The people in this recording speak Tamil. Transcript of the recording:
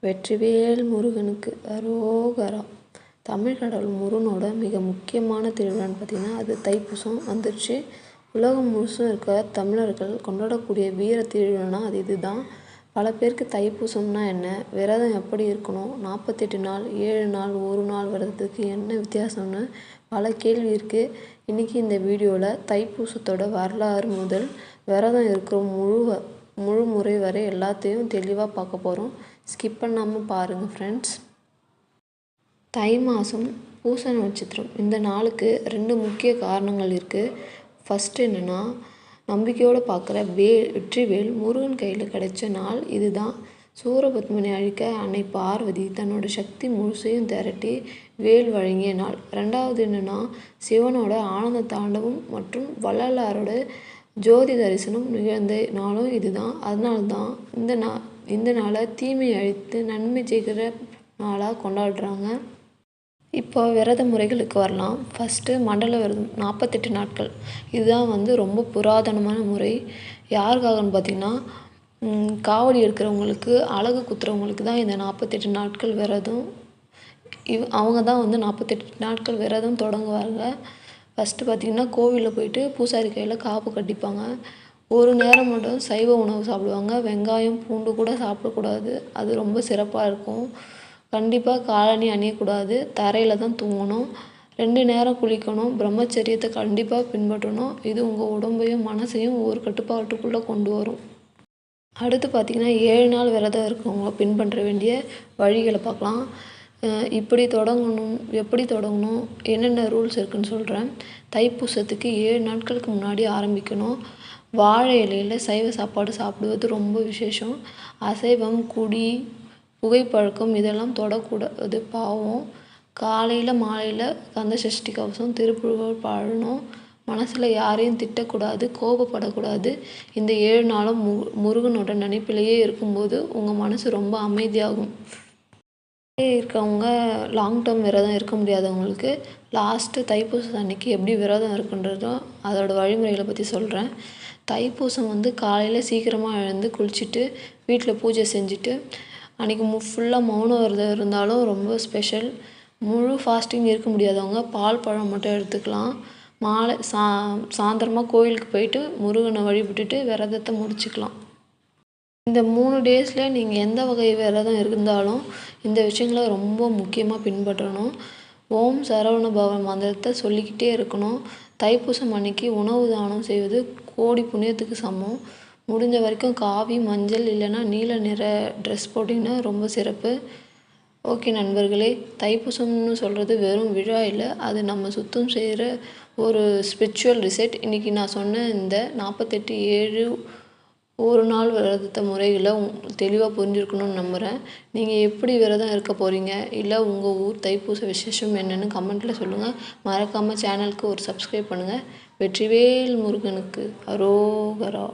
வெற்றிவேல் முருகனுக்கு அரோகரா. தமிழ் கடவுள் முருகனோட மிக முக்கியமான திருவிழான்னு பார்த்திங்கன்னா அது தைப்பூசம் வந்துருச்சு. உலகம் முழுசும் இருக்க தமிழர்கள் கொண்டாடக்கூடிய வீர திருவிழானா அது இதுதான். பல பேருக்கு தைப்பூசம்னா என்ன, விரதம் எப்படி இருக்கணும், 48 நாள் 7 நாள் 1 நாள் விரதத்துக்கு என்ன வித்தியாசம்னு பல கேள்வி இருக்குது. இன்றைக்கி இந்த வீடியோவில் தைப்பூசத்தோட வரலாறு முதல் விரதம் இருக்கிற முழு முறை வரை எல்லாத்தையும் தெளிவாக பார்க்க போகிறோம். ஸ்கிப் பண்ணாமல் பாருங்கள் ஃப்ரெண்ட்ஸ். தை மாதம் பூச நட்சத்திரம். இந்த நாளுக்கு 2 முக்கிய காரணங்கள் இருக்குது. ஃபஸ்ட்டு என்னென்னா, நம்பிக்கையோடு பார்க்குற வெற்றிவேல் முருகன் கையில் கிடைச்ச நாள் இதுதான். சூரபத்மனை அழிக்க அன்னை பார்வதி தன்னோட சக்தி முழுசையும் திரட்டி வேல் வழங்கிய நாள். ரெண்டாவது என்னென்னா, சிவனோட ஆனந்த தாண்டவம் மற்றும் வள்ளலாரோட ஜோதி தரிசனம் நிகழ்ந்த நாளும் இதுதான். அதனால்தான் இந்த நாளை தீமை அழித்து நன்மை செய்கிற நாளாக கொண்டாடுறாங்க. இப்போ விரத முறைகளுக்கு வரலாம். ஃபஸ்ட்டு மண்டல விரதம் 48 நாட்கள். இதுதான் ரொம்ப புராதனமான முறை. யாருக்காகன்னு பார்த்திங்கன்னா, காவடி எடுக்கிறவங்களுக்கு, அலகு குத்துறவங்களுக்கு தான் இந்த 48 நாட்கள் விரதம். அவங்க தான் 48 நாட்கள் விரதம் தொடங்குவாங்க. ஃபஸ்ட்டு பார்த்திங்கன்னா, கோவிலில் போயிட்டு பூசாரி கையில் காப்பு கட்டிப்பாங்க. ஒரு நேரம் மட்டும் சைவ உணவு சாப்பிடுவாங்க. வெங்காயம் பூண்டு கூட சாப்பிடக்கூடாது. அது ரொம்ப சிறப்பாக இருக்கும். கண்டிப்பாக காலணி அணியக்கூடாது. தரையில் தான் தூங்கணும். 2 நேரம் குளிக்கணும். பிரம்மச்சரியத்தை கண்டிப்பாக பின்பற்றணும். இது உங்கள் உடம்பையும் மனசையும் ஒரு கட்டுப்பாட்டுக்குள்ளே கொண்டு வரும். அடுத்து பார்த்திங்கன்னா, 7 நாள் விரதம் இருக்கவங்க பின்பற்ற வேண்டிய வழிகளை பார்க்கலாம். எப்படி தொடங்கணும், என்னென்ன ரூல்ஸ் இருக்குதுன்னு சொல்கிறேன். தைப்பூசத்துக்கு 7 நாட்களுக்கு முன்னாடி ஆரம்பிக்கணும். வாழை இலையில் சைவ சாப்பாடு சாப்பிடுவது ரொம்ப விசேஷம். அசைவம், குடி, புகைப்பழக்கம் இதெல்லாம் தொடக்கூடாது, பாவம். காலையில் மாலையில் கந்த சஷ்டி கவசம், திருப்புகழ் பாடணும். மனசில் யாரையும் திட்டக்கூடாது, கோபப்படக்கூடாது. இந்த 7 நாளும் முருகனோட நினைப்பிலேயே இருக்கும்போது உங்கள் மனசு ரொம்ப அமைதியாகும். இருக்கவங்க லாங் டேர்ம் விரதம் இருக்க முடியாதவங்களுக்கு லாஸ்ட்டு தைப்பூசம் அன்றைக்கி எப்படி விரதம் இருக்குன்றதும் அதோடய வழிமுறைகளை பற்றி சொல்கிறேன். தைப்பூசம் காலையில் சீக்கிரமாக எழுந்து குளிச்சுட்டு வீட்டில் பூஜை செஞ்சுட்டு அன்றைக்கி ஃபுல்லாக மௌன விரதம் இருந்தாலும் ரொம்ப ஸ்பெஷல். முழு ஃபாஸ்டிங் இருக்க முடியாதவங்க பால் பழம் மட்டும் எடுத்துக்கலாம். மாலை சாயந்தரமாக கோயிலுக்கு போயிட்டு முருகனை வழிபட்டுட்டு விரதத்தை முடிச்சுக்கலாம். இந்த 3 டேஸில் நீங்கள் எந்த வகை விரதம் இருந்தாலும் இந்த விஷயங்களை ரொம்ப முக்கியமாக பின்பற்றணும். ஓம் சரவண பவ மந்திரத்தை சொல்லிக்கிட்டே இருக்கணும். தைப்பூசம் அன்னைக்கு உணவு தானம் செய்வது கோடி புண்ணியத்துக்கு சமம். முடிஞ்ச வரைக்கும் காவி, மஞ்சள் இல்லைன்னா நீல நிற ட்ரெஸ் போட்டிங்கன்னா ரொம்ப சிறப்பு. ஓகே நண்பர்களே, தைப்பூசம்னு சொல்கிறது வெறும் விழா இல்லை, அது நம்ம சுத்தம் செய்கிற ஒரு ஸ்பிரிச்சுவல் ரிசெட். இன்றைக்கி நான் சொன்ன இந்த 48, 7, 1 நாள் விரதத்தை முறைகளை தெளிவாக புரிஞ்சுருக்கணும்னு நம்புகிறேன். நீங்கள் எப்படி விரதம் இருக்க போகிறீங்க, இல்லை உங்கள் ஊர் தைப்பூச விசேஷம் என்னென்னு கமெண்ட்டில் சொல்லுங்கள். மறக்காமல் சேனலுக்கு ஒரு சப்ஸ்கிரைப் பண்ணுங்கள். வெற்றிவேல் முருகனுக்கு அரோகரா.